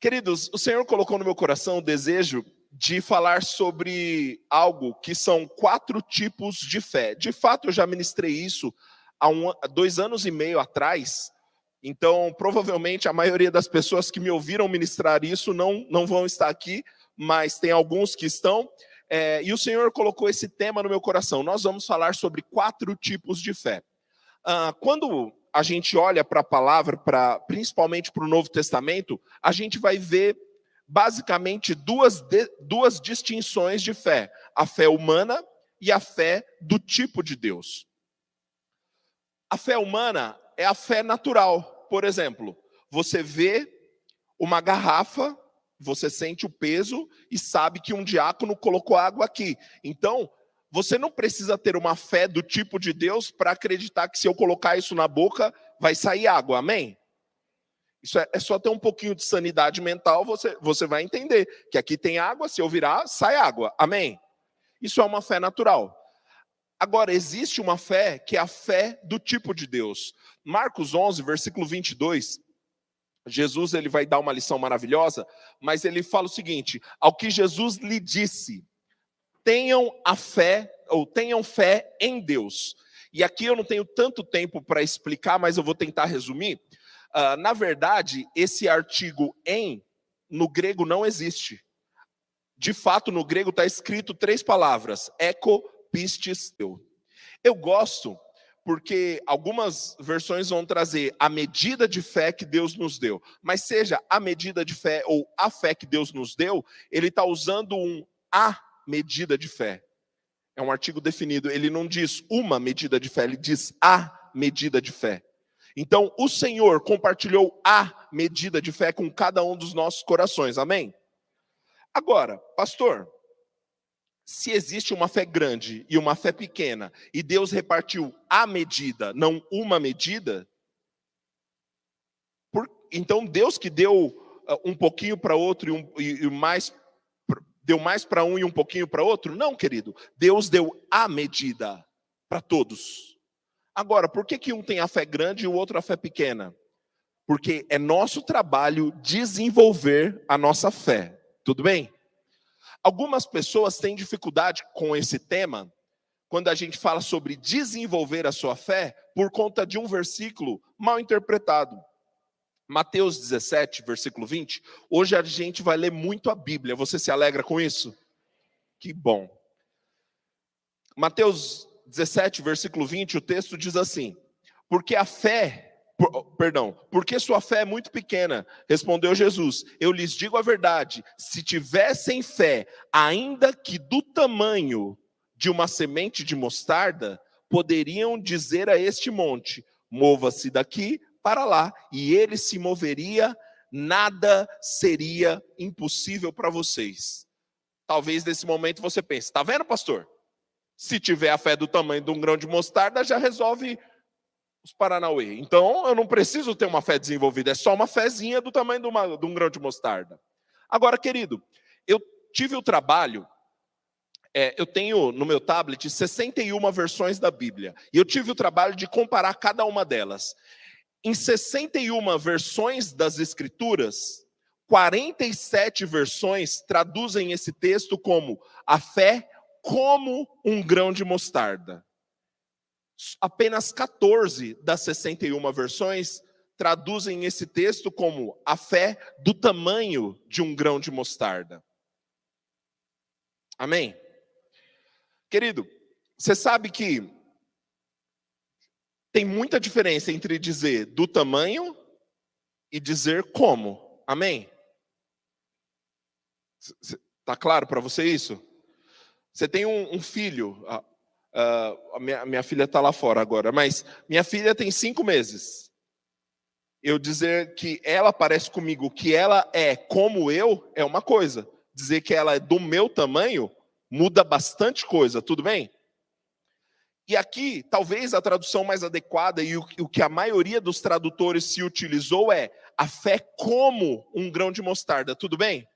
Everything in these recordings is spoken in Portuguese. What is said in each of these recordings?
Queridos, o Senhor colocou no meu coração o desejo de falar sobre algo que são 4 tipos de fé. De fato, eu já ministrei isso há 2 anos e meio atrás. Então, provavelmente, a maioria das pessoas que me ouviram ministrar isso não vão estar aqui, mas tem alguns que estão. E o Senhor colocou esse tema no meu coração. Nós vamos falar sobre 4 tipos de fé. Quando a gente olha para a palavra, principalmente para o Novo Testamento, a gente vai ver basicamente duas distinções de fé: a fé humana e a fé do tipo de Deus. A fé humana é a fé natural. Por exemplo, você vê uma garrafa, você sente o peso e sabe que um diácono colocou água aqui. Então, você não precisa ter uma fé do tipo de Deus para acreditar que se eu colocar isso na boca, vai sair água. Amém? Isso é só ter um pouquinho de sanidade mental, você vai entender que aqui tem água, se eu virar, sai água. Amém? Isso é uma fé natural. Agora, existe uma fé que é a fé do tipo de Deus. Marcos 11, versículo 22, Jesus ele vai dar uma lição maravilhosa, mas ele fala o seguinte: ao que Jesus lhe disse, tenham fé em Deus. E aqui eu não tenho tanto tempo para explicar, mas eu vou tentar resumir. Na verdade, esse artigo em, no grego não existe. De fato, no grego está escrito 3 palavras: eko, pistis, eu. Eu gosto porque algumas versões vão trazer a medida de fé que Deus nos deu. Mas seja a medida de fé ou a fé que Deus nos deu, ele está usando a medida de fé. É um artigo definido. Ele não diz uma medida de fé, ele diz a medida de fé. Então, o Senhor compartilhou a medida de fé com cada um dos nossos corações. Amém? Agora, pastor, se existe uma fé grande e uma fé pequena, e Deus repartiu a medida, não uma medida, então Deus que deu um pouquinho para outro e mais, deu mais para um e um pouquinho para outro? Não, querido. Deus deu a medida para todos. Agora, por que um tem a fé grande e o outro a fé pequena? Porque é nosso trabalho desenvolver a nossa fé. Tudo bem? Algumas pessoas têm dificuldade com esse tema, quando a gente fala sobre desenvolver a sua fé, por conta de um versículo mal interpretado. Mateus 17, versículo 20. Hoje a gente vai ler muito a Bíblia. Você se alegra com isso? Que bom. Mateus 17, versículo 20, o texto diz assim: porque sua fé é muito pequena, respondeu Jesus. Eu lhes digo a verdade, se tivessem fé, ainda que do tamanho de uma semente de mostarda, poderiam dizer a este monte: mova-se daqui para lá, e ele se moveria, nada seria impossível para vocês. Talvez nesse momento você pense: está vendo, pastor? Se tiver a fé do tamanho de um grão de mostarda, já resolve os paranauê. Então, eu não preciso ter uma fé desenvolvida, é só uma fezinha do tamanho de um grão de mostarda. Agora, querido, eu tive o trabalho, eu tenho no meu tablet 61 versões da Bíblia, e eu tive o trabalho de comparar cada uma delas. Em 61 versões das Escrituras, 47 versões traduzem esse texto como a fé como um grão de mostarda. Apenas 14 das 61 versões traduzem esse texto como a fé do tamanho de um grão de mostarda. Amém? Querido, você sabe que tem muita diferença entre dizer do tamanho e dizer como. Amém? Está claro para você isso? Você tem um filho. A minha filha está lá fora agora, mas minha filha tem 5 meses. Eu dizer que ela parece comigo, que ela é como eu, é uma coisa. Dizer que ela é do meu tamanho, muda bastante coisa, tudo bem? E aqui, talvez a tradução mais adequada e o que a maioria dos tradutores se utilizou é a fé como um grão de mostarda, tudo bem?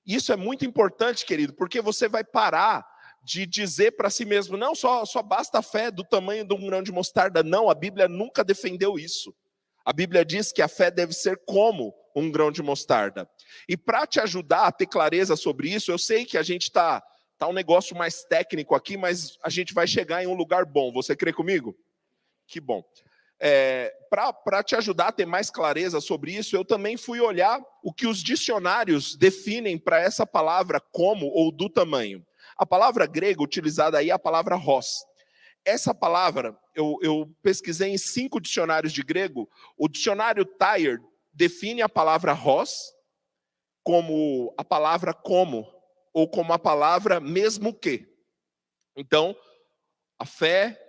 Isso é muito importante, querido, porque você vai parar de dizer para si mesmo: não, só basta a fé do tamanho de um grão de mostarda. Não, a Bíblia nunca defendeu isso. A Bíblia diz que a fé deve ser como um grão de mostarda? E para te ajudar a ter clareza sobre isso, eu sei que a gente tá um negócio mais técnico aqui, mas a gente vai chegar em um lugar bom. Você crê comigo? Que bom. Para te ajudar a ter mais clareza sobre isso, eu também fui olhar o que os dicionários definem para essa palavra como ou do tamanho. A palavra grega utilizada aí é a palavra hos. Essa palavra, eu pesquisei em 5 dicionários de grego. O dicionário Tyr define a palavra hos como a palavra como, ou como a palavra mesmo que. Então, a fé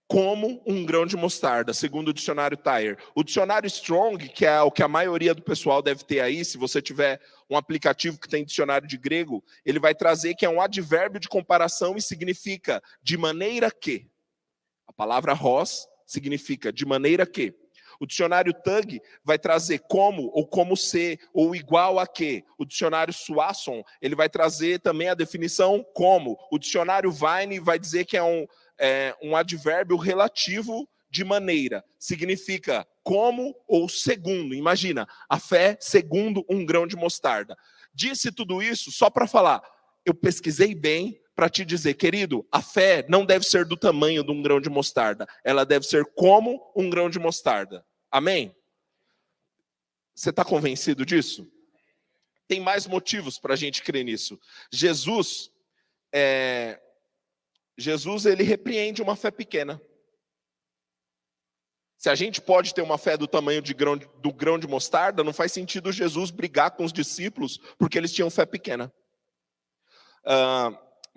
como um grão de mostarda, segundo o dicionário Tyr. O dicionário Strong, que é o que a maioria do pessoal deve ter aí, se você tiver um aplicativo que tem dicionário de grego, ele vai trazer que é um advérbio de comparação e significa de maneira que. A palavra hos significa de maneira que. O dicionário Tug vai trazer como, ou como se, ou igual a que. O dicionário Swasson, ele vai trazer também a definição como. O dicionário Vine vai dizer que é um advérbio relativo de maneira. Significa como ou segundo. Imagina, a fé segundo um grão de mostarda. Disse tudo isso só para falar, eu pesquisei bem para te dizer, querido, a fé não deve ser do tamanho de um grão de mostarda. Ela deve ser como um grão de mostarda. Amém? Você está convencido disso? Tem mais motivos para a gente crer nisso. Jesus, ele repreende uma fé pequena. Se a gente pode ter uma fé do tamanho do grão de mostarda, não faz sentido Jesus brigar com os discípulos porque eles tinham fé pequena.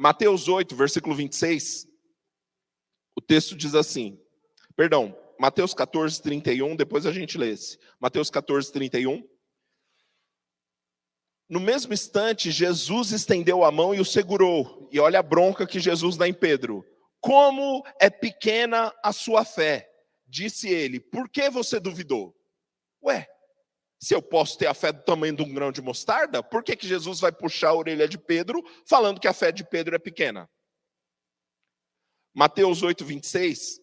Mateus 8, versículo 26, o texto diz assim, Mateus 14, 31, depois a gente lê esse. Mateus 14, 31. No mesmo instante, Jesus estendeu a mão e o segurou. E olha a bronca que Jesus dá em Pedro. Como é pequena a sua fé, disse ele. Por que você duvidou? Se eu posso ter a fé do tamanho de um grão de mostarda, por que Jesus vai puxar a orelha de Pedro, falando que a fé de Pedro é pequena? Mateus 8, 26.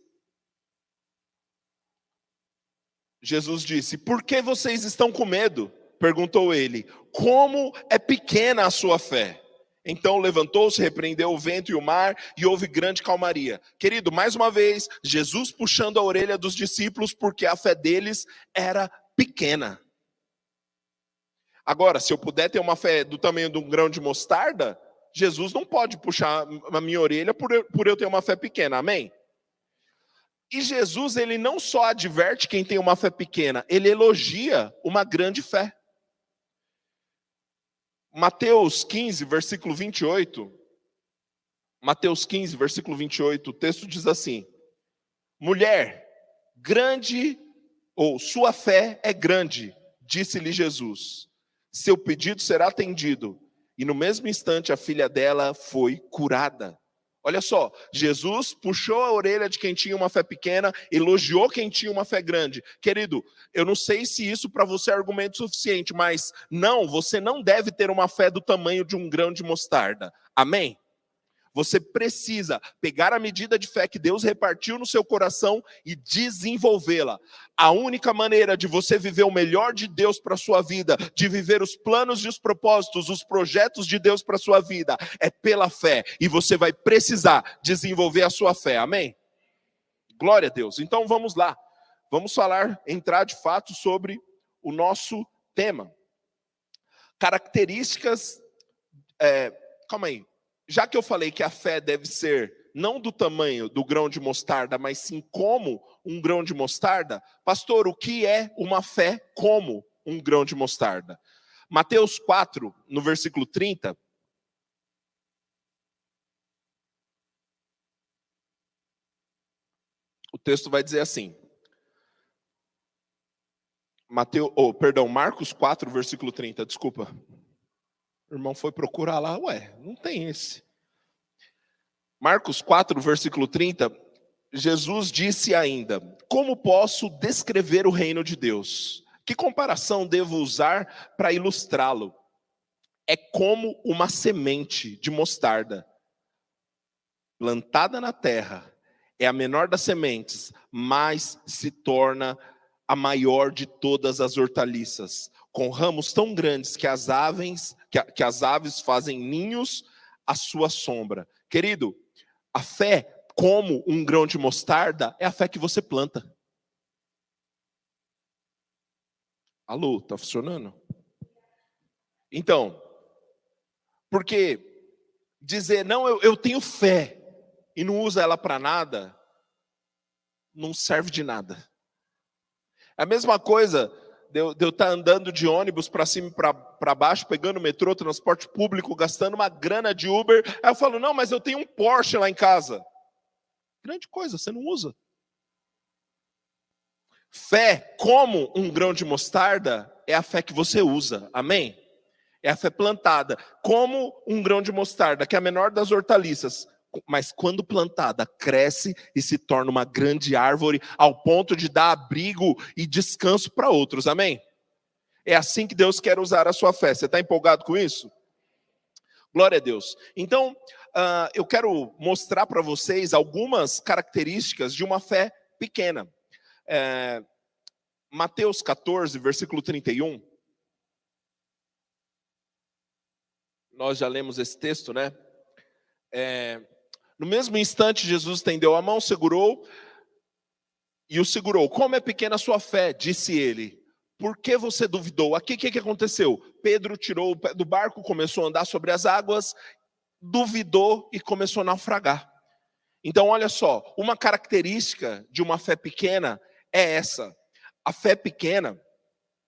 Jesus disse, por que vocês estão com medo? Perguntou ele, como é pequena a sua fé? Então levantou-se, repreendeu o vento e o mar, e houve grande calmaria. Querido, mais uma vez, Jesus puxando a orelha dos discípulos, porque a fé deles era pequena. Agora, se eu puder ter uma fé do tamanho de um grão de mostarda, Jesus não pode puxar a minha orelha por eu ter uma fé pequena, amém? E Jesus, ele não só adverte quem tem uma fé pequena, ele elogia uma grande fé. Mateus 15, versículo 28. Mateus 15, versículo 28, o texto diz assim: mulher, grande, ou sua fé é grande, disse-lhe Jesus. Seu pedido será atendido. E no mesmo instante a filha dela foi curada. Olha só, Jesus puxou a orelha de quem tinha uma fé pequena, elogiou quem tinha uma fé grande. Querido, eu não sei se isso para você é argumento suficiente, mas não, você não deve ter uma fé do tamanho de um grão de mostarda. Amém? Você precisa pegar a medida de fé que Deus repartiu no seu coração e desenvolvê-la. A única maneira de você viver o melhor de Deus para a sua vida, de viver os planos e os propósitos, os projetos de Deus para a sua vida, é pela fé. E você vai precisar desenvolver a sua fé. Amém? Glória a Deus. Então vamos lá. Vamos entrar de fato sobre o nosso tema. Características... calma aí. Já que eu falei que a fé deve ser não do tamanho do grão de mostarda, mas sim como um grão de mostarda, pastor, o que é uma fé como um grão de mostarda? Mateus 4, no versículo 30, o texto vai dizer assim, Marcos 4, versículo 30, desculpa. O irmão foi procurar lá, não tem esse. Marcos 4, versículo 30, Jesus disse ainda, como posso descrever o reino de Deus? Que comparação devo usar para ilustrá-lo? É como uma semente de mostarda, plantada na terra, é a menor das sementes, mas se torna a maior de todas as hortaliças. com ramos tão grandes que as aves fazem ninhos à sua sombra. Querido, a fé, como um grão de mostarda, é a fé que você planta. Alô, tá funcionando? Então, porque dizer, não, eu tenho fé e não usa ela para nada, não serve de nada. É a mesma coisa de eu estar andando de ônibus para cima e para baixo, pegando metrô, transporte público, gastando uma grana de Uber. Aí eu falo, não, mas eu tenho um Porsche lá em casa. Grande coisa, você não usa. Fé, como um grão de mostarda, é a fé que você usa. Amém? É a fé plantada, como um grão de mostarda, que é a menor das hortaliças. Mas quando plantada, cresce e se torna uma grande árvore, ao ponto de dar abrigo e descanso para outros. Amém? É assim que Deus quer usar a sua fé. Você está empolgado com isso? Glória a Deus. Então, eu quero mostrar para vocês algumas características de uma fé pequena. Mateus 14, versículo 31. Nós já lemos esse texto, né? No mesmo instante, Jesus estendeu a mão, segurou, e o segurou. Como é pequena a sua fé, disse ele. Por que você duvidou? Aqui, o que aconteceu? Pedro tirou o pé do barco, começou a andar sobre as águas, duvidou e começou a naufragar. Então, olha só, uma característica de uma fé pequena é essa. A fé pequena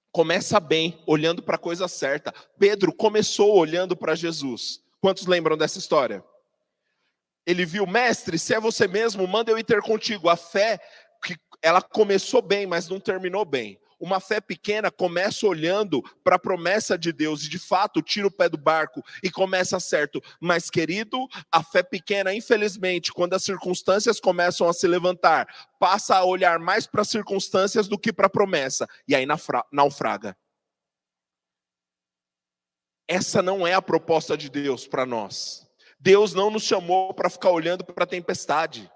começa bem, olhando para a coisa certa. Pedro começou olhando para Jesus. Quantos lembram dessa história? Ele viu, mestre, se é você mesmo, manda eu ir ter contigo. A fé, ela começou bem, mas não terminou bem. Uma fé pequena começa olhando para a promessa de Deus e de fato tira o pé do barco e começa certo. Mas querido, a fé pequena, infelizmente, quando as circunstâncias começam a se levantar, passa a olhar mais para as circunstâncias do que para a promessa. E aí naufraga. Essa não é a proposta de Deus para nós. Deus não nos chamou para ficar olhando para a tempestade.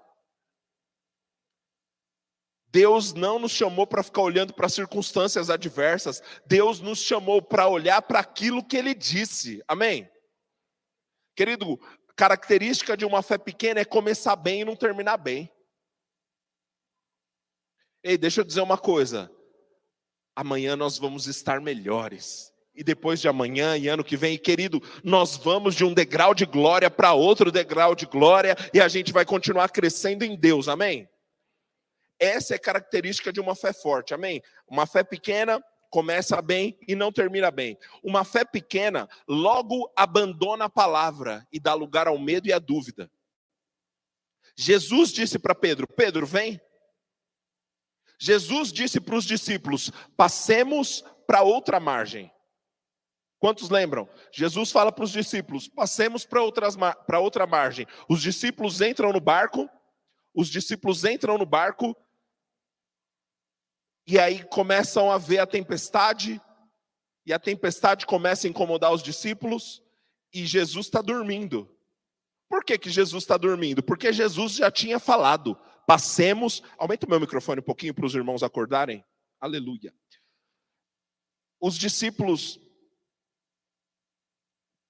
Deus não nos chamou para ficar olhando para circunstâncias adversas. Deus nos chamou para olhar para aquilo que Ele disse. Amém? Querido, característica de uma fé pequena é começar bem e não terminar bem. Ei, deixa eu dizer uma coisa. Amanhã nós vamos estar melhores. E depois de amanhã e ano que vem, querido, nós vamos de um degrau de glória para outro degrau de glória. E a gente vai continuar crescendo em Deus. Amém? Essa é característica de uma fé forte, amém? Uma fé pequena começa bem e não termina bem. Uma fé pequena logo abandona a palavra e dá lugar ao medo e à dúvida. Jesus disse para Pedro, Pedro, vem. Jesus disse para os discípulos, passemos para outra margem. Quantos lembram? Jesus fala para os discípulos, passemos para outra margem. Os discípulos entram no barco, e aí começam a ver a tempestade, e a tempestade começa a incomodar os discípulos, e Jesus está dormindo. Por que Jesus está dormindo? Porque Jesus já tinha falado, passemos, aumenta o meu microfone um pouquinho para os irmãos acordarem, aleluia. Os discípulos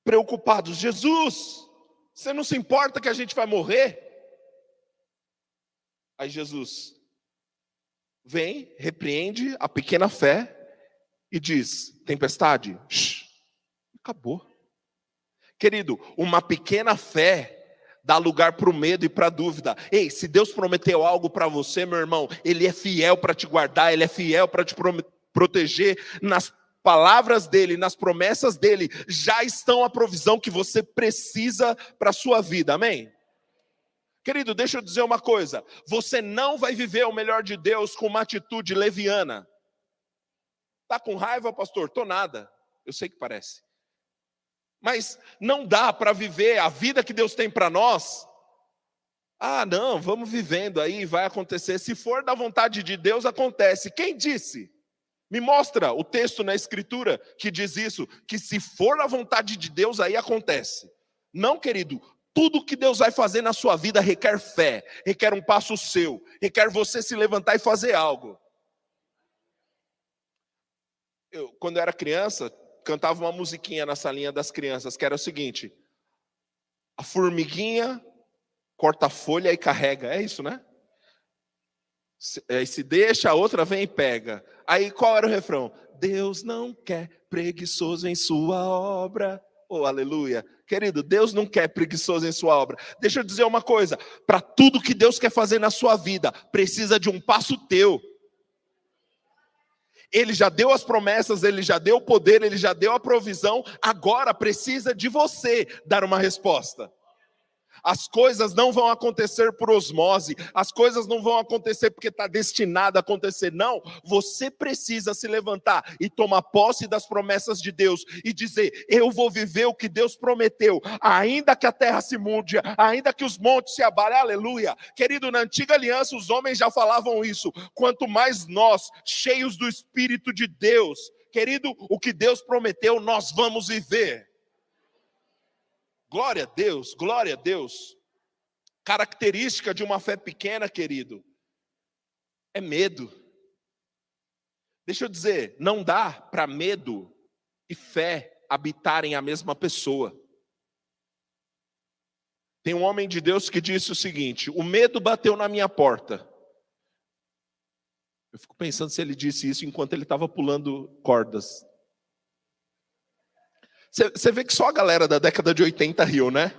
preocupados, Jesus, você não se importa que a gente vai morrer? Aí Jesus vem, repreende a pequena fé e diz, tempestade, acabou. Querido, uma pequena fé dá lugar para o medo e para a dúvida. Ei, se Deus prometeu algo para você, meu irmão, Ele é fiel para te guardar, Ele é fiel para te proteger. Nas palavras dEle, nas promessas dEle, já estão a provisão que você precisa para a sua vida, amém? Querido, deixa eu dizer uma coisa, você não vai viver o melhor de Deus com uma atitude leviana. Tá com raiva, pastor? Tô nada, eu sei que parece. Mas não dá para viver a vida que Deus tem para nós. Ah, não, vamos vivendo aí, vai acontecer. Se for da vontade de Deus, acontece. Quem disse? Me mostra o texto na Escritura que diz isso, que se for da vontade de Deus, aí acontece. Não, querido, tudo que Deus vai fazer na sua vida requer fé, requer um passo seu, requer você se levantar e fazer algo. Quando eu era criança, cantava uma musiquinha na salinha das crianças, que era o seguinte: a formiguinha corta a folha e carrega. É isso, né? Se deixa, a outra vem e pega. Aí qual era o refrão? Deus não quer preguiçoso em sua obra. Oh, aleluia. Querido, Deus não quer preguiçoso em sua obra. Deixa eu dizer uma coisa. Para tudo que Deus quer fazer na sua vida, precisa de um passo teu. Ele já deu as promessas, ele já deu o poder, ele já deu a provisão. Agora precisa de você dar uma resposta. As coisas não vão acontecer por osmose, as coisas não vão acontecer porque está destinado a acontecer, não. Você precisa se levantar e tomar posse das promessas de Deus e dizer: eu vou viver o que Deus prometeu, ainda que a terra se mude, ainda que os montes se abalem, aleluia. Querido, na antiga aliança os homens já falavam isso, quanto mais nós, cheios do Espírito de Deus, querido, o que Deus prometeu nós vamos viver. Glória a Deus, glória a Deus. Característica de uma fé pequena, querido, é medo. Deixa eu dizer, não dá para medo e fé habitarem a mesma pessoa. Tem um homem de Deus que disse o seguinte: o medo bateu na minha porta. Eu fico pensando se ele disse isso enquanto ele estava pulando cordas. Você vê que só a galera da década de 80 riu, né?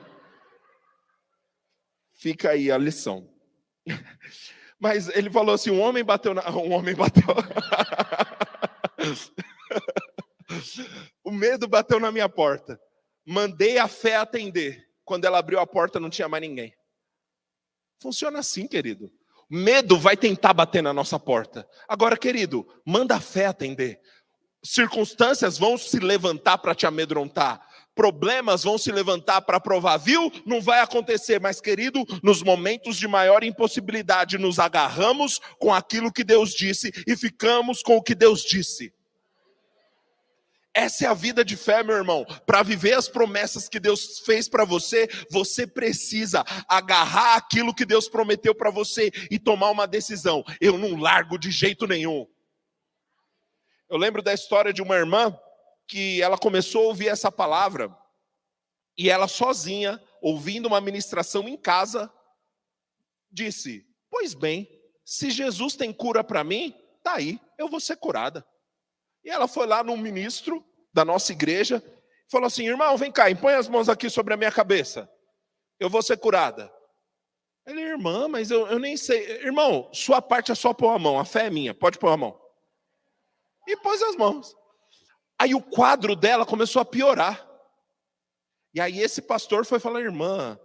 Fica aí a lição. Mas ele falou assim: um homem bateu. O medo bateu na minha porta. Mandei a fé atender. Quando ela abriu a porta, não tinha mais ninguém. Funciona assim, querido. O medo vai tentar bater na nossa porta. Agora, querido, manda a fé atender. Circunstâncias vão se levantar para te amedrontar. Problemas vão se levantar para provar. Viu? Não vai acontecer. Mas, querido, nos momentos de maior impossibilidade, nos agarramos com aquilo que Deus disse e ficamos com o que Deus disse. Essa é a vida de fé, meu irmão. Para viver as promessas que Deus fez para você, você precisa agarrar aquilo que Deus prometeu para você e tomar uma decisão. Eu não largo de jeito nenhum. Eu lembro da história de uma irmã que ela começou a ouvir essa palavra e ela sozinha, ouvindo uma ministração em casa, disse: pois bem, se Jesus tem cura para mim, tá aí, eu vou ser curada. E ela foi lá no ministro da nossa igreja e falou assim: irmão, vem cá, impõe as mãos aqui sobre a minha cabeça, eu vou ser curada. Ele: irmã, mas eu nem sei. Irmão, sua parte é só pôr a mão, a fé é minha, pode pôr a mão. E pôs as mãos. Aí o quadro dela começou a piorar. E aí esse pastor foi falar: irmã,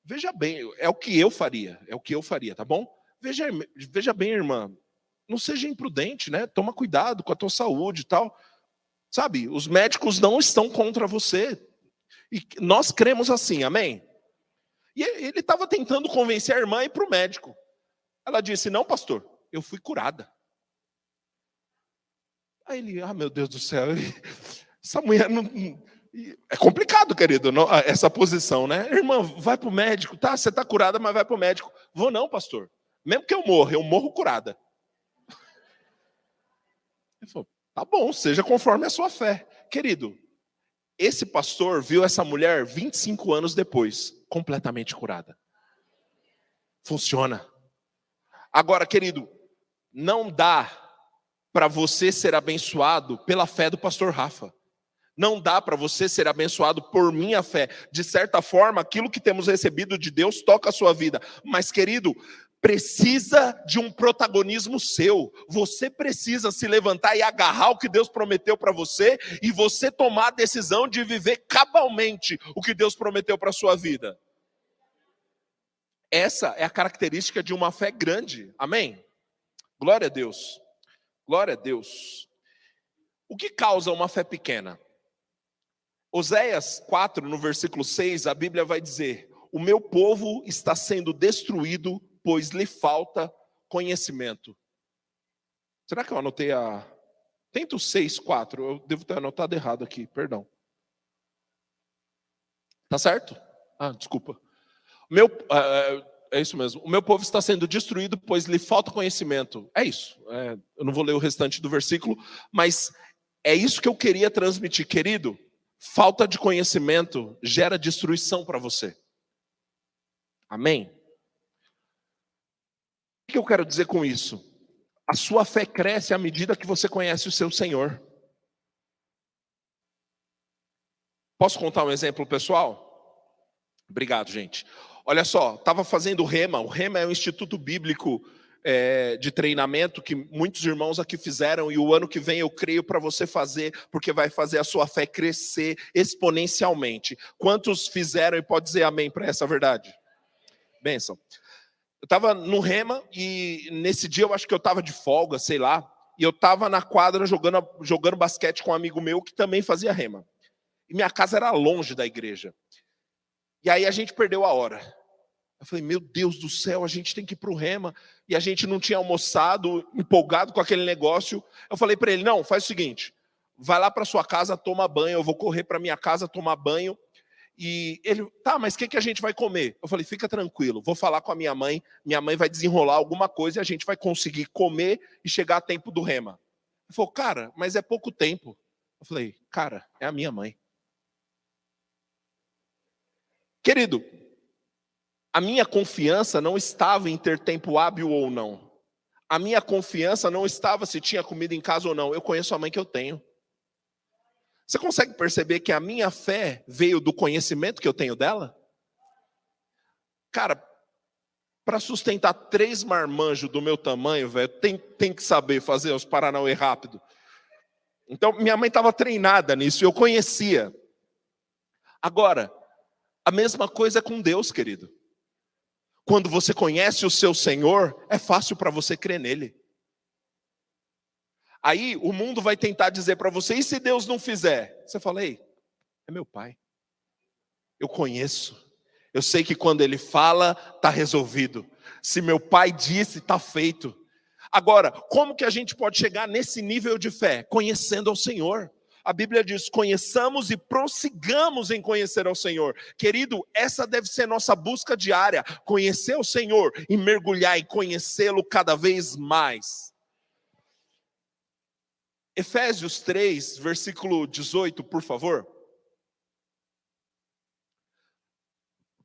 veja bem, é o que eu faria, tá bom? Veja bem, irmã, não seja imprudente, né? Toma cuidado com a tua saúde e tal. Sabe, os médicos não estão contra você. E nós cremos assim, amém? E ele estava tentando convencer a irmã a ir para o médico. Ela disse: não, pastor, eu fui curada. Aí ele: meu Deus do céu, essa mulher não... É complicado, querido, essa posição, né? Irmã, vai para o médico, tá? Você está curada, mas vai para o médico. Vou não, pastor. Mesmo que eu morro curada. Ele falou: tá bom, seja conforme a sua fé. Querido, esse pastor viu essa mulher 25 anos depois, completamente curada. Funciona. Agora, querido, não dá para você ser abençoado pela fé do pastor Rafa. Não dá para você ser abençoado por minha fé. De certa forma, aquilo que temos recebido de Deus toca a sua vida. Mas, querido, precisa de um protagonismo seu. Você precisa se levantar e agarrar o que Deus prometeu para você e você tomar a decisão de viver cabalmente o que Deus prometeu para a sua vida. Essa é a característica de uma fé grande. Amém? Glória a Deus. Glória a Deus. O que causa uma fé pequena? Oséias 4, no versículo 6, a Bíblia vai dizer: o meu povo está sendo destruído, pois lhe falta conhecimento. Será que eu anotei a... Tenta o 6, 4, eu devo ter anotado errado aqui, perdão. Tá certo? Desculpa. É isso mesmo. O meu povo está sendo destruído, pois lhe falta conhecimento. É isso. Eu não vou ler o restante do versículo, mas É isso que eu queria transmitir, querido. Falta de conhecimento gera destruição para você. Amém? O que eu quero dizer com isso? A sua fé cresce à medida que você conhece o seu Senhor. Posso contar um exemplo pessoal? Obrigado, gente. Olha só, estava fazendo o Rema. O Rema é um instituto bíblico de treinamento que muitos irmãos aqui fizeram, e o ano que vem eu creio para você fazer, porque vai fazer a sua fé crescer exponencialmente. Quantos fizeram e pode dizer amém para essa verdade? Bênção. Eu estava no Rema e nesse dia eu acho que eu estava de folga, sei lá, e eu estava na quadra jogando basquete com um amigo meu que também fazia Rema. E minha casa era longe da igreja. E aí a gente perdeu a hora. Eu falei, meu Deus do céu, a gente tem que ir para o Rema. E a gente não tinha almoçado, empolgado com aquele negócio. Eu falei para ele, não, faz o seguinte, vai lá para sua casa, toma banho, eu vou correr para minha casa tomar banho. E ele, tá, mas o que a gente vai comer? Eu falei, fica tranquilo, vou falar com a minha mãe vai desenrolar alguma coisa e a gente vai conseguir comer e chegar a tempo do Rema. Ele falou, cara, mas é pouco tempo. Eu falei, cara, é a minha mãe. Querido, a minha confiança não estava em ter tempo hábil ou não. A minha confiança não estava se tinha comida em casa ou não. Eu conheço a mãe que eu tenho. Você consegue perceber que a minha fé veio do conhecimento que eu tenho dela? Cara, para sustentar 3 marmanjos do meu tamanho, velho, tem que saber fazer os paranauê rápido. Então, minha mãe estava treinada nisso, eu conhecia. Agora, a mesma coisa é com Deus, querido. Quando você conhece o seu Senhor, é fácil para você crer nele. Aí o mundo vai tentar dizer para você, e se Deus não fizer? Você fala, ei, é meu pai. Eu conheço. Eu sei que quando ele fala, está resolvido. Se meu pai disse, está feito. Agora, como que a gente pode chegar nesse nível de fé? Conhecendo ao Senhor. A Bíblia diz, conheçamos e prossigamos em conhecer ao Senhor. Querido, essa deve ser nossa busca diária. Conhecer o Senhor e mergulhar e conhecê-lo cada vez mais. Efésios 3, versículo 18, por favor.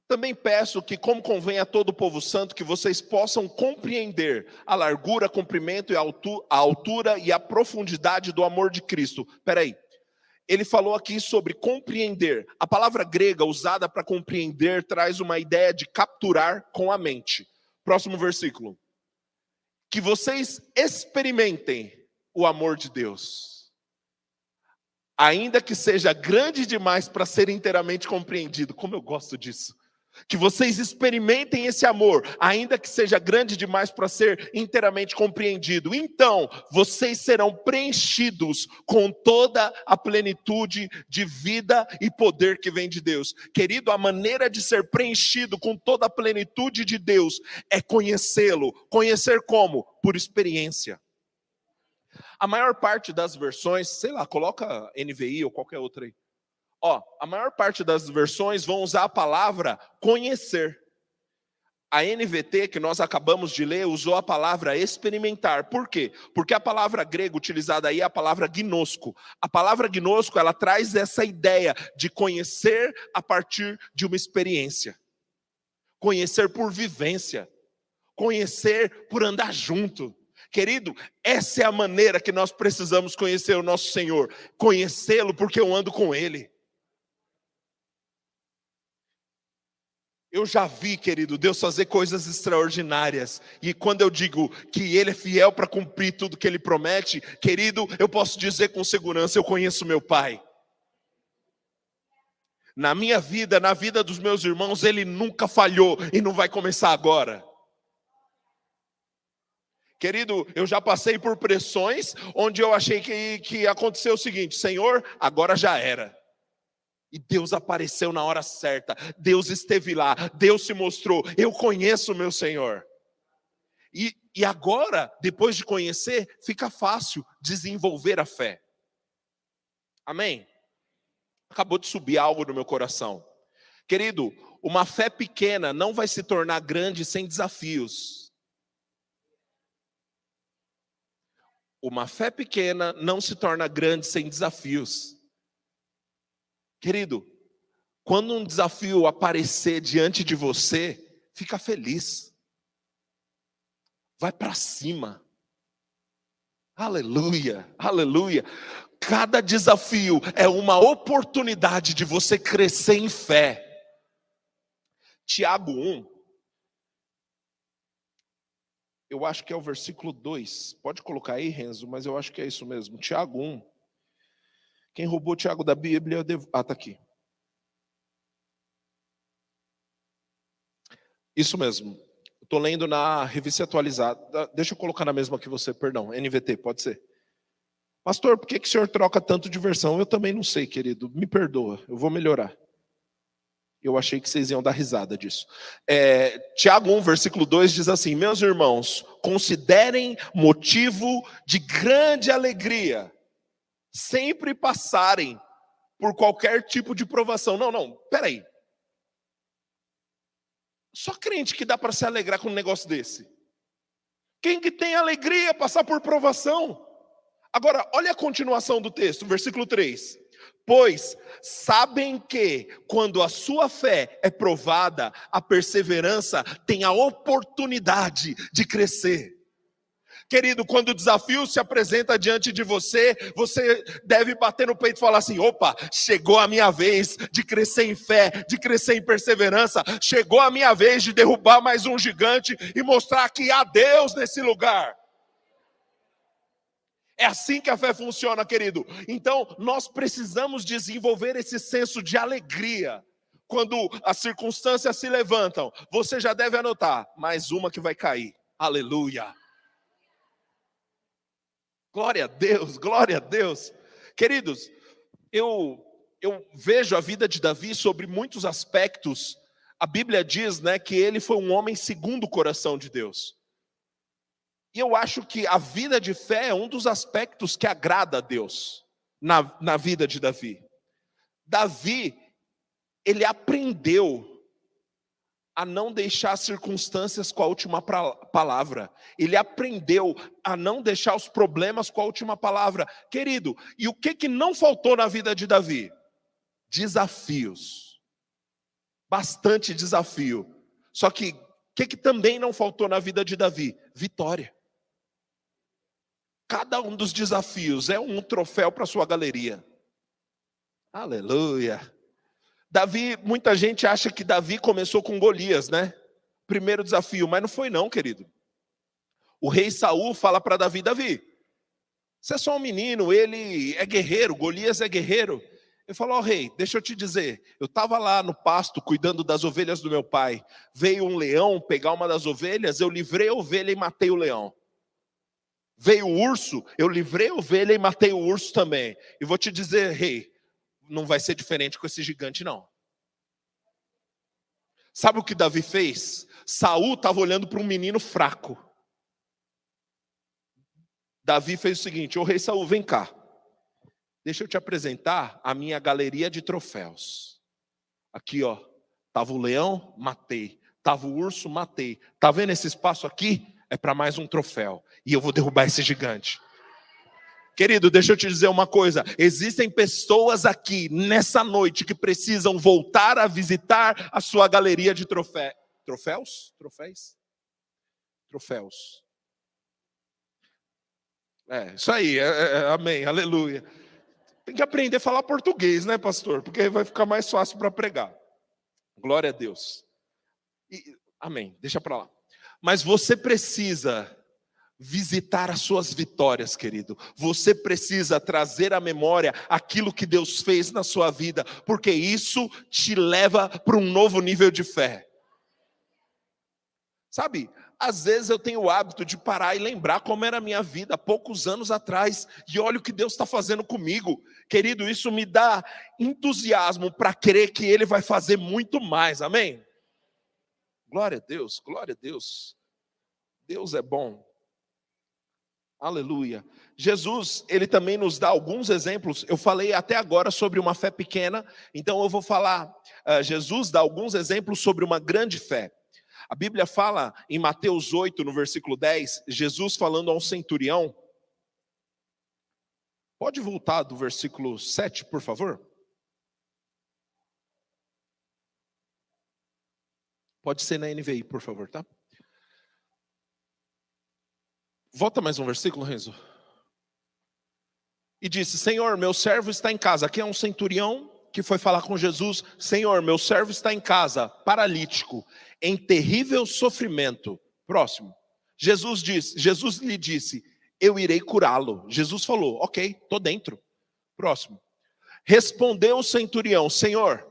Também peço que, como convém a todo o povo santo, que vocês possam compreender a largura, o comprimento e a altura e a profundidade do amor de Cristo. Espera aí. Ele falou aqui sobre compreender. A palavra grega usada para compreender traz uma ideia de capturar com a mente. Próximo versículo. Que vocês experimentem o amor de Deus, ainda que seja grande demais para ser inteiramente compreendido. Como eu gosto disso. Que vocês experimentem esse amor, ainda que seja grande demais para ser inteiramente compreendido. Então, vocês serão preenchidos com toda a plenitude de vida e poder que vem de Deus. Querido, a maneira de ser preenchido com toda a plenitude de Deus é conhecê-lo. Conhecer como? Por experiência. A maior parte das versões, sei lá, coloca NVI ou qualquer outra aí. A maior parte das versões vão usar a palavra conhecer. A NVT, que nós acabamos de ler, usou a palavra experimentar. Por quê? Porque a palavra grega utilizada aí é a palavra gnosko. A palavra gnosko, ela traz essa ideia de conhecer a partir de uma experiência. Conhecer por vivência. Conhecer por andar junto. Querido, essa é a maneira que nós precisamos conhecer o nosso Senhor. Conhecê-lo porque eu ando com Ele. Eu já vi, querido, Deus fazer coisas extraordinárias. E quando eu digo que Ele é fiel para cumprir tudo que Ele promete, querido, eu posso dizer com segurança, eu conheço meu Pai. Na minha vida, na vida dos meus irmãos, Ele nunca falhou e não vai começar agora. Querido, eu já passei por pressões onde eu achei que aconteceu o seguinte, Senhor, agora já era. E Deus apareceu na hora certa, Deus esteve lá, Deus se mostrou, eu conheço o meu Senhor. E agora, depois de conhecer, fica fácil desenvolver a fé. Amém? Acabou de subir algo no meu coração. Querido, uma fé pequena não vai se tornar grande sem desafios. Uma fé pequena não se torna grande sem desafios. Querido, quando um desafio aparecer diante de você, fica feliz. Vai para cima. Aleluia, aleluia. Cada desafio é uma oportunidade de você crescer em fé. Tiago 1, eu acho que é o versículo 2. Pode colocar aí, Renzo, mas eu acho que é isso mesmo. Tiago 1. Quem roubou Tiago da Bíblia? Tá aqui. Isso mesmo. Estou lendo na revista atualizada. Deixa eu colocar na mesma que você, perdão. NVT, pode ser. Pastor, por que o senhor troca tanto de versão? Eu também não sei, querido. Me perdoa, eu vou melhorar. Eu achei que vocês iam dar risada disso. Tiago 1, versículo 2 diz assim: meus irmãos, considerem motivo de grande alegria sempre passarem por qualquer tipo de provação. Não, peraí. Só crente que dá para se alegrar com um negócio desse. Quem que tem alegria passar por provação? Agora, olha a continuação do texto, versículo 3. Pois sabem que, quando a sua fé é provada, a perseverança tem a oportunidade de crescer. Querido, quando o desafio se apresenta diante de você, você deve bater no peito e falar assim: opa, chegou a minha vez de crescer em fé, de crescer em perseverança. Chegou a minha vez de derrubar mais um gigante e mostrar que há Deus nesse lugar. É assim que a fé funciona, querido. Então, nós precisamos desenvolver esse senso de alegria. Quando as circunstâncias se levantam, você já deve anotar: mais uma que vai cair. Aleluia. Glória a Deus, glória a Deus. Queridos, eu vejo a vida de Davi sobre muitos aspectos. A Bíblia diz, que ele foi um homem segundo o coração de Deus. E eu acho que a vida de fé é um dos aspectos que agrada a Deus na vida de Davi. Davi, ele aprendeu a não deixar as circunstâncias com a última palavra. Ele aprendeu a não deixar os problemas com a última palavra. Querido, e o que não faltou na vida de Davi? Desafios. Bastante desafio. Só que o que também não faltou na vida de Davi? Vitória. Cada um dos desafios é um troféu para sua galeria. Aleluia. Davi, muita gente acha que Davi começou com Golias, Primeiro desafio, mas não foi não, querido. O rei Saul fala para Davi: Davi, você é só um menino, ele é guerreiro, Golias é guerreiro. Ele falou: rei, deixa eu te dizer, eu estava lá no pasto cuidando das ovelhas do meu pai. Veio um leão pegar uma das ovelhas, eu livrei a ovelha e matei o leão. Veio o urso, eu livrei a ovelha e matei o urso também. E vou te dizer, rei, não vai ser diferente com esse gigante, não. Sabe o que Davi fez? Saul estava olhando para um menino fraco. Davi fez o seguinte: ô rei Saul, vem cá. Deixa eu te apresentar a minha galeria de troféus. Aqui, ó, estava o leão, matei. Estava o urso, matei. Está vendo esse espaço aqui? É para mais um troféu. E eu vou derrubar esse gigante. Querido, deixa eu te dizer uma coisa. Existem pessoas aqui, nessa noite, que precisam voltar a visitar a sua galeria de troféus. Troféus? Troféus. Isso aí. Amém, aleluia. Tem que aprender a falar português, pastor? Porque aí vai ficar mais fácil para pregar. Glória a Deus. Amém, deixa para lá. Mas você precisa visitar as suas vitórias, querido. Você precisa trazer à memória aquilo que Deus fez na sua vida, porque isso te leva para um novo nível de fé. Sabe, às vezes eu tenho o hábito de parar e lembrar como era a minha vida há poucos anos atrás, e olha o que Deus está fazendo comigo. Querido, isso me dá entusiasmo para crer que Ele vai fazer muito mais, amém? Glória a Deus, glória a Deus. Deus é bom. Aleluia. Jesus, ele também nos dá alguns exemplos. Eu falei até agora sobre uma fé pequena, então eu vou falar. Jesus dá alguns exemplos sobre uma grande fé. A Bíblia fala em Mateus 8, no versículo 10, Jesus falando a um centurião, Pode voltar do versículo 7, por favor? Pode ser na NVI, por favor, tá? Volta mais um versículo, Renzo. E disse: Senhor, meu servo está em casa. Aqui é um centurião que foi falar com Jesus: Senhor, meu servo está em casa, paralítico, em terrível sofrimento. Próximo. Jesus lhe disse: eu irei curá-lo. Jesus falou: ok, estou dentro. Próximo. Respondeu o centurião: Senhor,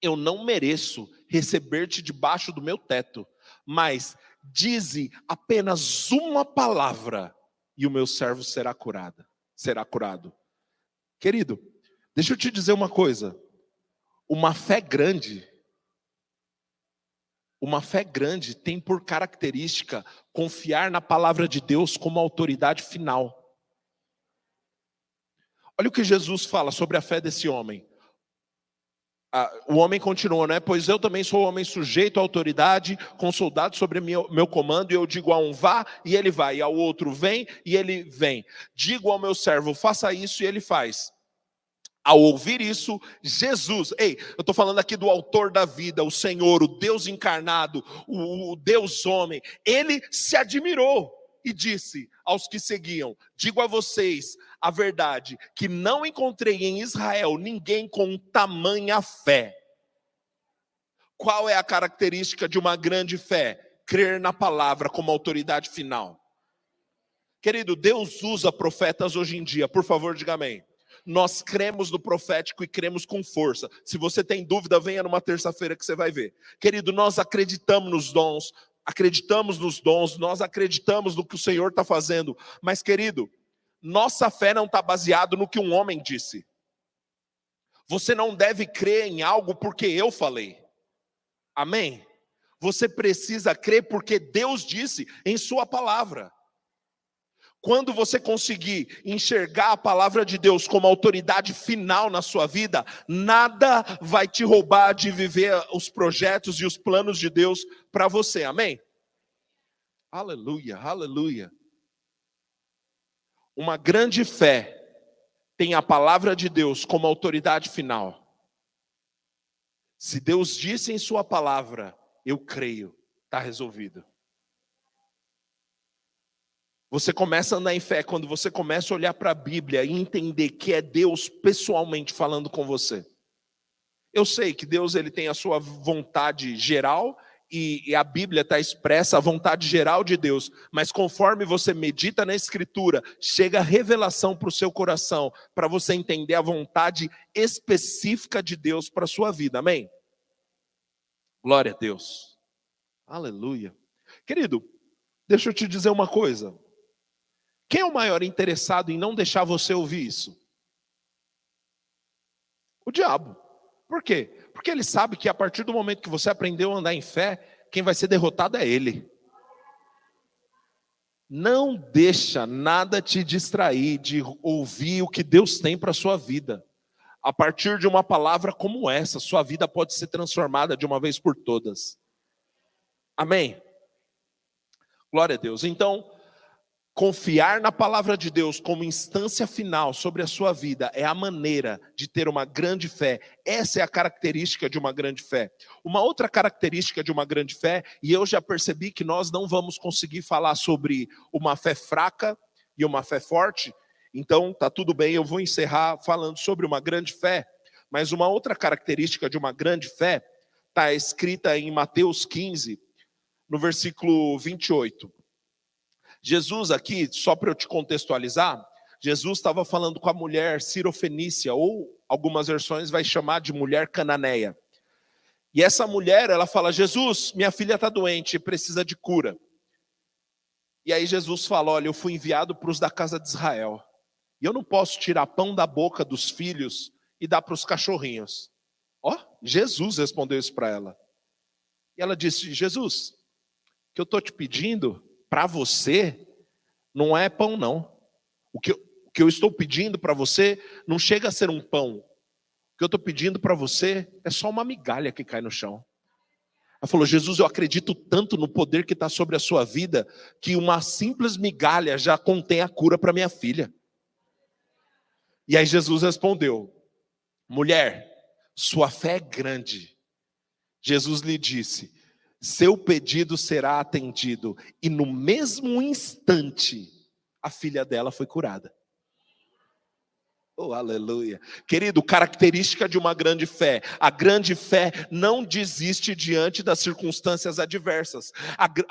eu não mereço receber-te debaixo do meu teto, mas dize apenas uma palavra e o meu servo será curado. Querido, deixa eu te dizer uma coisa. Uma fé grande tem por característica confiar na palavra de Deus como autoridade final. Olha o que Jesus fala sobre a fé desse homem. O homem continua, né? Pois eu também sou homem sujeito à autoridade, com soldados sobre meu comando, e eu digo a um vá, e ele vai, e ao outro vem, e ele vem. Digo ao meu servo, faça isso, e ele faz. Ao ouvir isso, Jesus, eu estou falando aqui do autor da vida, o Senhor, o Deus encarnado, o Deus homem, ele se admirou e disse aos que seguiam: digo a vocês a verdade, que não encontrei em Israel ninguém com tamanha fé. Qual é a característica de uma grande fé? Crer na palavra como autoridade final. Querido, Deus usa profetas hoje em dia, por favor, diga amém. Nós cremos no profético e cremos com força. Se você tem dúvida, venha numa terça-feira que você vai ver. Querido, nós acreditamos nos dons, nós acreditamos no que o Senhor está fazendo. Mas, querido, nossa fé não está baseada no que um homem disse. Você não deve crer em algo porque eu falei. Amém? Você precisa crer porque Deus disse em sua palavra. Quando você conseguir enxergar a palavra de Deus como autoridade final na sua vida, nada vai te roubar de viver os projetos e os planos de Deus para você, amém? Aleluia, aleluia. Uma grande fé tem a palavra de Deus como autoridade final. Se Deus disse em sua palavra, eu creio, está resolvido. Você começa a andar em fé quando você começa a olhar para a Bíblia e entender que é Deus pessoalmente falando com você. Eu sei que Deus ele tem a sua vontade geral e a Bíblia está expressa a vontade geral de Deus. Mas conforme você medita na Escritura, chega a revelação para o seu coração, para você entender a vontade específica de Deus para a sua vida. Amém? Glória a Deus. Aleluia. Querido, deixa eu te dizer uma coisa. Quem é o maior interessado em não deixar você ouvir isso? O diabo. Por quê? Porque ele sabe que a partir do momento que você aprendeu a andar em fé, quem vai ser derrotado é ele. Não deixa nada te distrair de ouvir o que Deus tem para a sua vida. A partir de uma palavra como essa, sua vida pode ser transformada de uma vez por todas. Amém? Glória a Deus. Então, confiar na palavra de Deus como instância final sobre a sua vida é a maneira de ter uma grande fé. Essa é a característica de uma grande fé. Uma outra característica de uma grande fé, e eu já percebi que nós não vamos conseguir falar sobre uma fé fraca e uma fé forte, então tá tudo bem, eu vou encerrar falando sobre uma grande fé, mas uma outra característica de uma grande fé está escrita em Mateus 15, no versículo 28. Jesus aqui, só para eu te contextualizar, Jesus estava falando com a mulher cirofenícia, ou algumas versões vai chamar de mulher cananeia. E essa mulher, ela fala: Jesus, minha filha está doente, precisa de cura. E aí Jesus fala: olha, eu fui enviado para os da casa de Israel. E eu não posso tirar pão da boca dos filhos e dar para os cachorrinhos. Ó, Jesus respondeu isso para ela. E ela disse: Jesus, o que eu estou te pedindo para você não é pão, não. O que eu estou pedindo para você não chega a ser um pão. O que eu estou pedindo para você é só uma migalha que cai no chão. Ela falou: Jesus, eu acredito tanto no poder que está sobre a sua vida, que uma simples migalha já contém a cura para minha filha. E aí Jesus respondeu: mulher, sua fé é grande. Jesus lhe disse: seu pedido será atendido. E no mesmo instante, a filha dela foi curada. Oh, aleluia. Querido, característica de uma grande fé: a grande fé não desiste diante das circunstâncias adversas.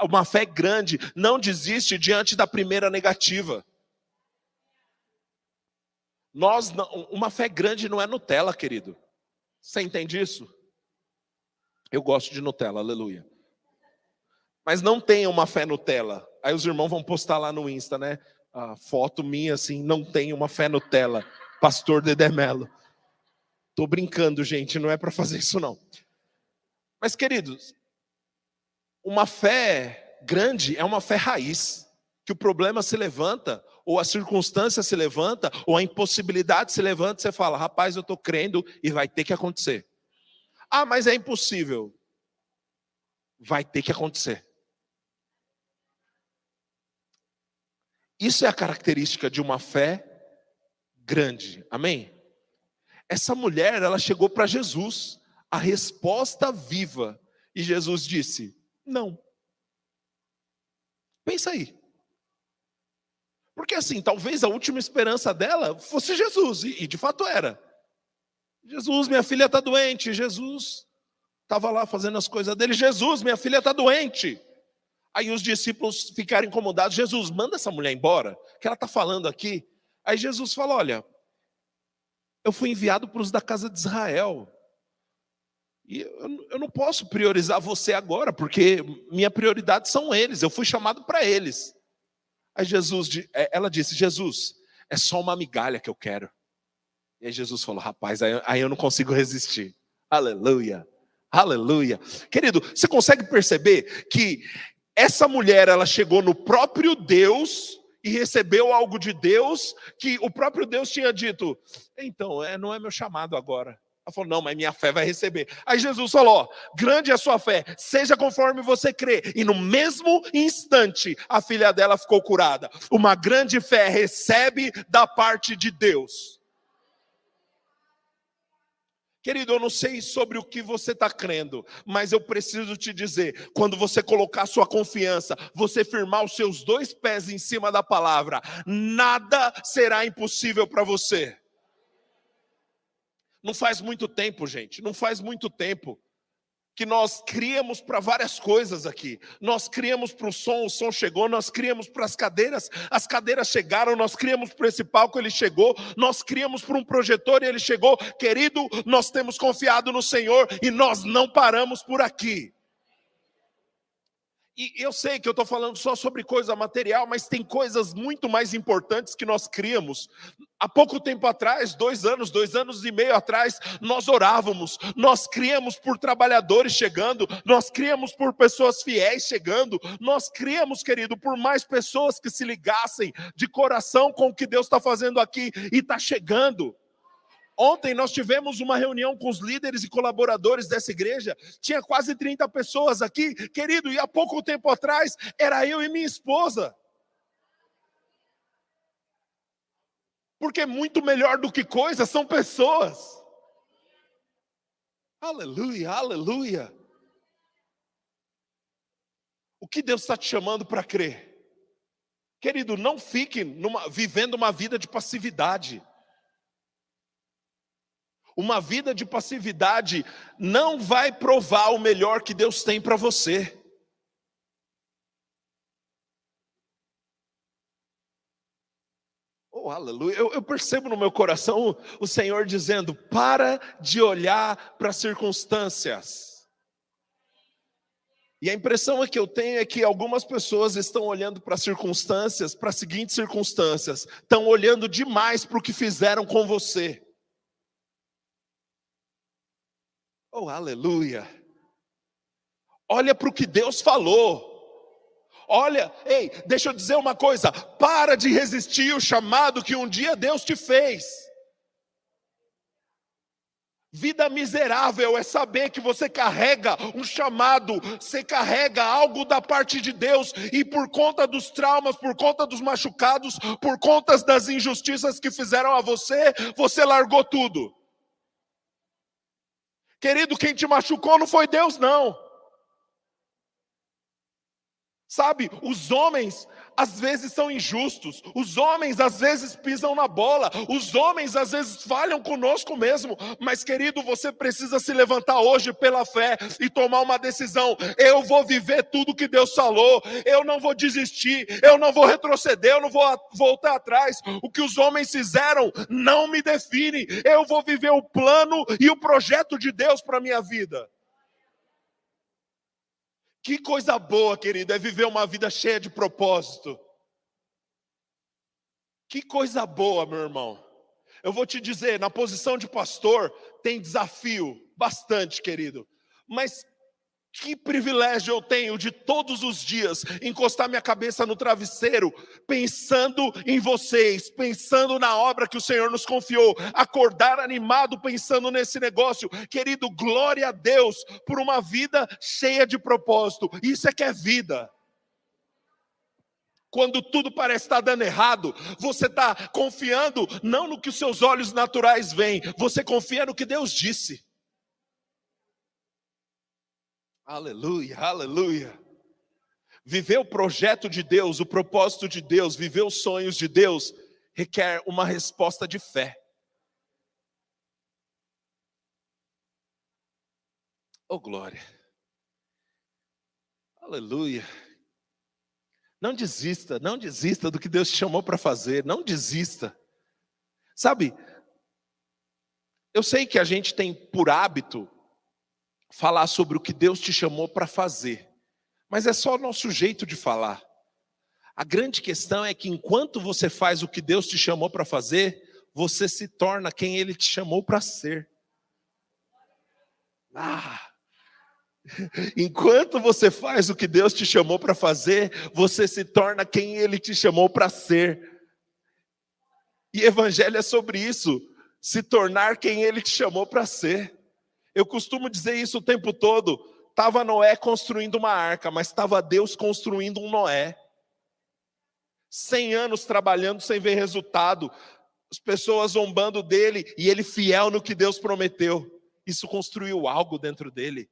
Uma fé grande não desiste diante da primeira negativa. Uma fé grande não é Nutella, querido. Você entende isso? Eu gosto de Nutella, aleluia. Mas não tenha uma fé Nutella. Aí os irmãos vão postar lá no Insta, né? A foto minha assim: não tenho uma fé Nutella. Pastor Dedé Melo. Tô brincando, gente, não é para fazer isso não. Mas, queridos, uma fé grande é uma fé raiz, que o problema se levanta, ou a circunstância se levanta, ou a impossibilidade se levanta, você fala: rapaz, eu tô crendo e vai ter que acontecer. Ah, mas é impossível. Vai ter que acontecer. Isso é a característica de uma fé grande, amém? Essa mulher, ela chegou para Jesus, a resposta viva, e Jesus disse: não. Pensa aí. Porque assim, talvez a última esperança dela fosse Jesus, e de fato era. Jesus, minha filha está doente. Jesus estava lá fazendo as coisas dele. Jesus, minha filha está doente. Aí os discípulos ficaram incomodados: Jesus, manda essa mulher embora, que ela está falando aqui. Aí Jesus fala: olha, eu fui enviado para os da casa de Israel. E eu não posso priorizar você agora, porque minha prioridade são eles. Eu fui chamado para eles. Aí ela disse: Jesus, é só uma migalha que eu quero. E aí Jesus falou: rapaz, aí eu não consigo resistir. Aleluia, aleluia. Querido, você consegue perceber que essa mulher, ela chegou no próprio Deus e recebeu algo de Deus, que o próprio Deus tinha dito: então, não é meu chamado agora. Ela falou: não, mas minha fé vai receber. Aí Jesus falou: ó, grande é a sua fé, seja conforme você crê. E no mesmo instante, a filha dela ficou curada. Uma grande fé recebe da parte de Deus. Querido, eu não sei sobre o que você está crendo, mas eu preciso te dizer: quando você colocar sua confiança, você firmar os seus 2 pés em cima da palavra, nada será impossível para você. Não faz muito tempo, gente, não faz muito tempo que nós criamos para várias coisas aqui. Nós criamos para o som chegou. Nós criamos para as cadeiras chegaram. Nós criamos para esse palco, ele chegou. Nós criamos para um projetor e ele chegou. Querido, nós temos confiado no Senhor e nós não paramos por aqui. E eu sei que eu estou falando só sobre coisa material, mas tem coisas muito mais importantes que nós criamos. Há pouco tempo atrás, 2 anos e meio atrás, nós orávamos, nós criamos por trabalhadores chegando, nós criamos por pessoas fiéis chegando, nós criamos, querido, por mais pessoas que se ligassem de coração com o que Deus está fazendo aqui e está chegando. Ontem nós tivemos uma reunião com os líderes e colaboradores dessa igreja, tinha quase 30 pessoas aqui, querido, e há pouco tempo atrás, era eu e minha esposa. Porque muito melhor do que coisas são pessoas. Aleluia, aleluia. O que Deus está te chamando para crer? Querido, não fique vivendo uma vida de passividade. Uma vida de passividade não vai provar o melhor que Deus tem para você. Oh, aleluia. Eu percebo no meu coração o Senhor dizendo: para de olhar para as circunstâncias. E a impressão que eu tenho é que algumas pessoas estão olhando para as circunstâncias, para as seguintes circunstâncias: estão olhando demais para o que fizeram com você. Oh, aleluia. Olha para o que Deus falou. Olha, ei, deixa eu dizer uma coisa: para de resistir o chamado que um dia Deus te fez. Vida miserável é saber que você carrega um chamado, você carrega algo da parte de Deus, e por conta dos traumas, por conta dos machucados, por conta das injustiças que fizeram a você, você largou tudo. Querido, quem te machucou não foi Deus, não. Sabe, os homens às vezes são injustos, os homens às vezes pisam na bola, os homens às vezes falham conosco mesmo, mas querido, você precisa se levantar hoje pela fé e tomar uma decisão. Eu vou viver tudo que Deus falou, eu não vou desistir, eu não vou retroceder, eu não vou voltar atrás. O que os homens fizeram não me define, eu vou viver o plano e o projeto de Deus para a minha vida. Que coisa boa, querido, é viver uma vida cheia de propósito. Que coisa boa, meu irmão. Eu vou te dizer, na posição de pastor, tem desafio, bastante, querido. Mas que privilégio eu tenho de todos os dias encostar minha cabeça no travesseiro, pensando em vocês, pensando na obra que o Senhor nos confiou, acordar animado pensando nesse negócio. Querido, glória a Deus por uma vida cheia de propósito. Isso é que é vida. Quando tudo parece estar dando errado, você está confiando não no que os seus olhos naturais veem, você confia no que Deus disse. Aleluia, aleluia. Viver o projeto de Deus, o propósito de Deus, viver os sonhos de Deus, requer uma resposta de fé. Oh, glória. Aleluia. Não desista do que Deus te chamou para fazer, não desista. Sabe, eu sei que a gente tem por hábito falar sobre o que Deus te chamou para fazer, mas é só o nosso jeito de falar. A grande questão é que enquanto você faz o que Deus te chamou para fazer, você se torna quem Ele te chamou para ser. Enquanto você faz o que Deus te chamou para fazer, você se torna quem Ele te chamou para ser. E evangelho é sobre isso, se tornar quem Ele te chamou para ser. Eu costumo dizer isso o tempo todo. Estava Noé construindo uma arca, mas estava Deus construindo um Noé. 100 anos trabalhando sem ver resultado, as pessoas zombando dele, e ele fiel no que Deus prometeu. Isso construiu algo dentro dele.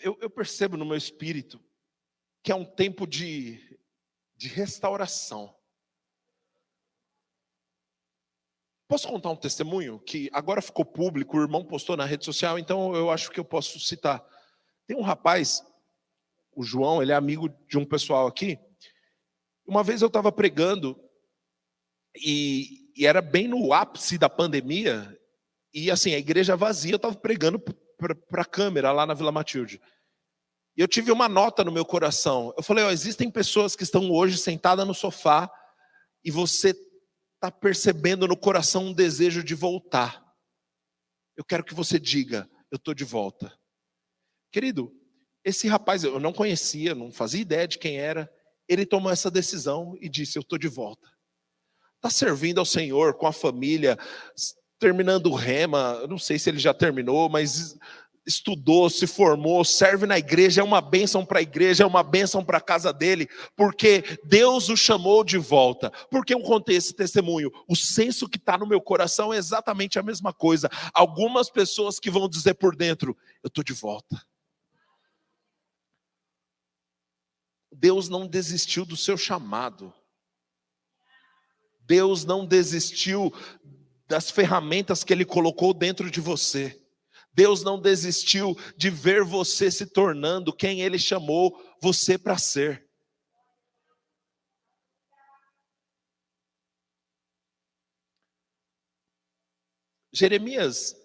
Eu percebo no meu espírito que é um tempo de restauração. Posso contar um testemunho que agora ficou público, o irmão postou na rede social, então eu acho que eu posso citar. Tem um rapaz, o João, ele é amigo de um pessoal aqui. Uma vez eu estava pregando, e era bem no ápice da pandemia, e assim, a igreja vazia, eu estava pregando para a câmera lá na Vila Matilde. E eu tive uma nota no meu coração. Eu falei, existem pessoas que estão hoje sentadas no sofá, e você está percebendo no coração um desejo de voltar. Eu quero que você diga, eu estou de volta. Querido, esse rapaz eu não conhecia, não fazia ideia de quem era. Ele tomou essa decisão e disse, eu estou de volta. Está servindo ao Senhor com a família, terminando o rema, eu não sei se ele já terminou, mas estudou, se formou, serve na igreja, é uma bênção para a igreja, é uma bênção para a casa dele, porque Deus o chamou de volta. Por que eu contei esse testemunho? O senso que está no meu coração é exatamente a mesma coisa. Algumas pessoas que vão dizer por dentro, eu estou de volta. Deus não desistiu do seu chamado. Deus não desistiu das ferramentas que Ele colocou dentro de você. Deus não desistiu de ver você se tornando quem Ele chamou você para ser. Jeremias,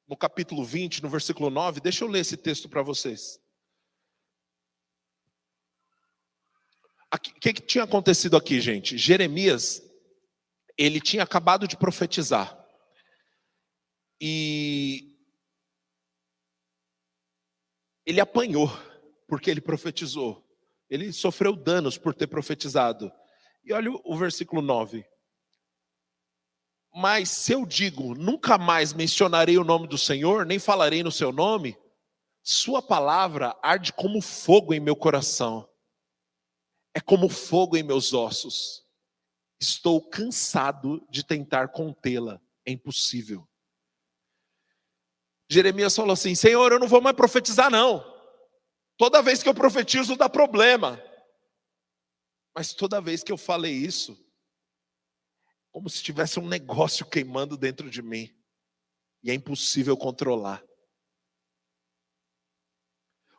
no capítulo 20, no versículo 9, deixa eu ler esse texto para vocês. O que tinha acontecido aqui, gente? Jeremias, ele tinha acabado de profetizar. E ele apanhou porque ele profetizou. Ele sofreu danos por ter profetizado. E olha o versículo 9. Mas se eu digo, nunca mais mencionarei o nome do Senhor, nem falarei no seu nome, sua palavra arde como fogo em meu coração. É como fogo em meus ossos. Estou cansado de tentar contê-la. É impossível. Jeremias falou assim: Senhor, eu não vou mais profetizar não. Toda vez que eu profetizo dá problema. Mas toda vez que eu falei isso, como se tivesse um negócio queimando dentro de mim. E é impossível controlar.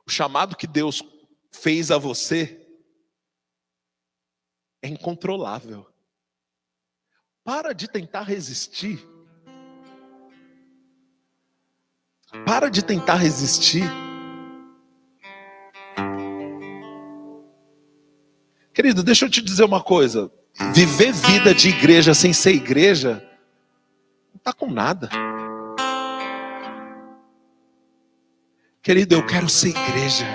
O chamado que Deus fez a você é incontrolável. Para de tentar resistir. Para de tentar resistir. Querido, deixa eu te dizer uma coisa. Viver vida de igreja sem ser igreja, não está com nada. Querido, eu quero ser igreja.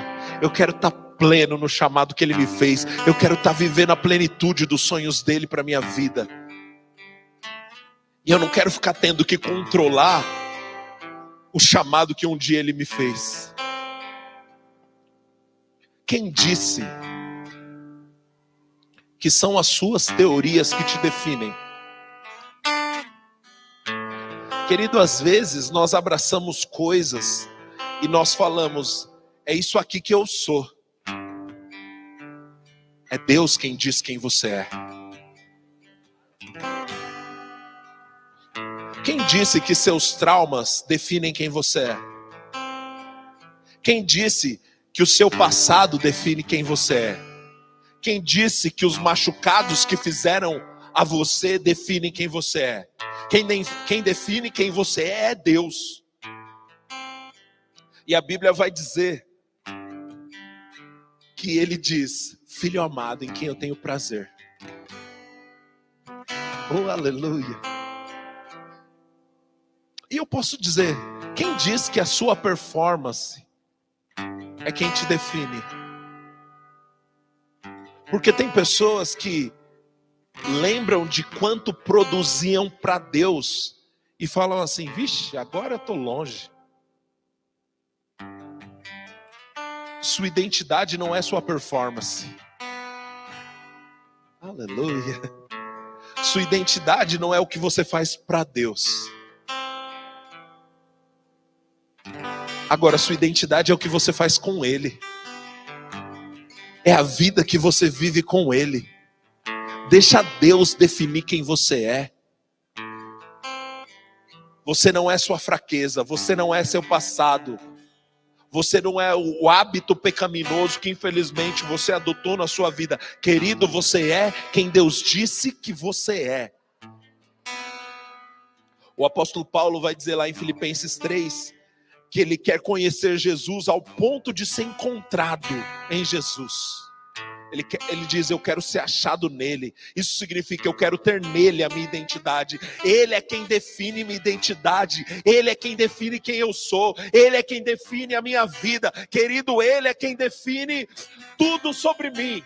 Eu quero estar pleno no chamado que Ele me fez. Eu quero estar vivendo a plenitude dos sonhos dEle para a minha vida. E eu não quero ficar tendo que controlar o chamado que um dia Ele me fez. Quem disse que são as suas teorias que te definem? Querido, às vezes nós abraçamos coisas e nós falamos, é isso aqui que eu sou. É Deus quem diz quem você é. Quem disse que seus traumas definem quem você é? Quem disse que o seu passado define quem você é? Quem disse que os machucados que fizeram a você definem quem você é? Quem define quem você é Deus. E a Bíblia vai dizer que Ele diz, filho amado em quem eu tenho prazer. Oh, aleluia. E eu posso dizer, quem diz que a sua performance é quem te define? Porque tem pessoas que lembram de quanto produziam para Deus e falam assim, vixe, agora eu estou longe. Sua identidade não é sua performance. Aleluia. Sua identidade não é o que você faz para Deus. Agora, sua identidade é o que você faz com Ele. É a vida que você vive com Ele. Deixa Deus definir quem você é. Você não é sua fraqueza, você não é seu passado. Você não é o hábito pecaminoso que infelizmente você adotou na sua vida. Querido, você é quem Deus disse que você é. O apóstolo Paulo vai dizer lá em Filipenses 3, que ele quer conhecer Jesus ao ponto de ser encontrado em Jesus. Ele diz, eu quero ser achado nele. Isso significa, eu quero ter nele a minha identidade. Ele é quem define minha identidade. Ele é quem define quem eu sou. Ele é quem define a minha vida. Querido, Ele é quem define tudo sobre mim.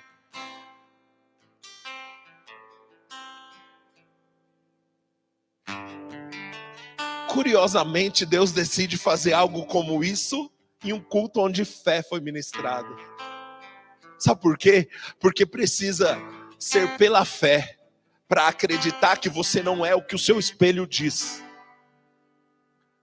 Curiosamente, Deus decide fazer algo como isso em um culto onde fé foi ministrado. Sabe por quê? Porque precisa ser pela fé para acreditar que você não é o que o seu espelho diz.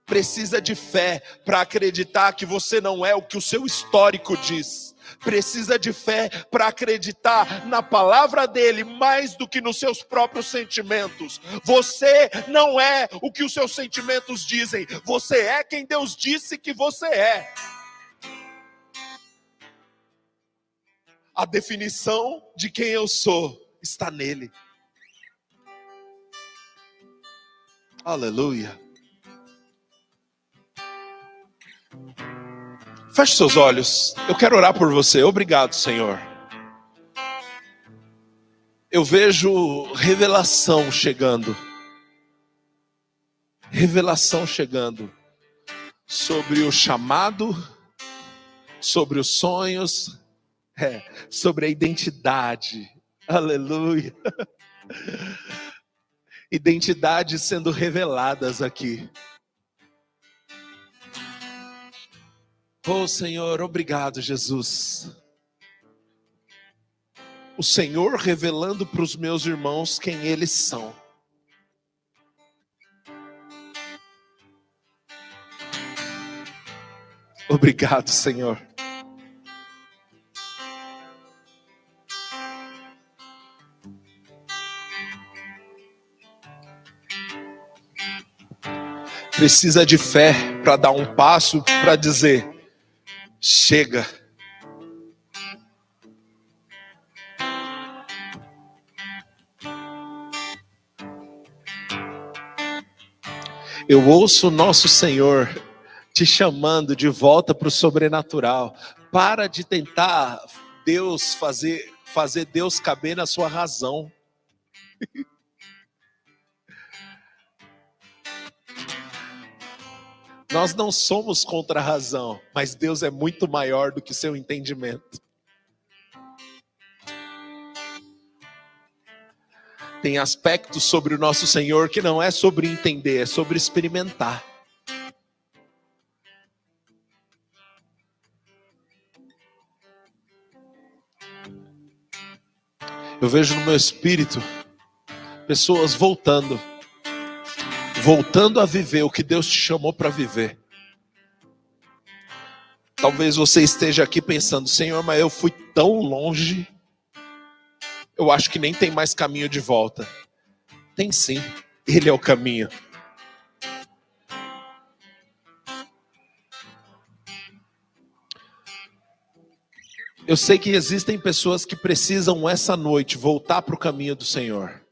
Precisa de fé para acreditar que você não é o que o seu histórico diz. Precisa de fé para acreditar na palavra dele mais do que nos seus próprios sentimentos. Você não é o que os seus sentimentos dizem. Você é quem Deus disse que você é. A definição de quem eu sou está nele. Aleluia. Feche seus olhos. Eu quero orar por você. Obrigado, Senhor. Eu vejo revelação chegando. Revelação chegando. Sobre o chamado. Sobre os sonhos. Sobre a identidade. Aleluia. Identidades sendo reveladas aqui. Oh Senhor, obrigado, Jesus. O Senhor revelando para os meus irmãos quem eles são. Obrigado, Senhor. Precisa de fé para dar um passo, para dizer: chega. Eu ouço o nosso Senhor te chamando de volta para o sobrenatural. Para de tentar fazer Deus caber na sua razão. Nós não somos contra a razão, mas Deus é muito maior do que seu entendimento. Tem aspectos sobre o nosso Senhor que não é sobre entender, é sobre experimentar. Eu vejo no meu espírito pessoas voltando a viver o que Deus te chamou para viver. Talvez você esteja aqui pensando: Senhor, mas eu fui tão longe, eu acho que nem tem mais caminho de volta. Tem sim, Ele é o caminho. Eu sei que existem pessoas que precisam essa noite voltar para o caminho do Senhor.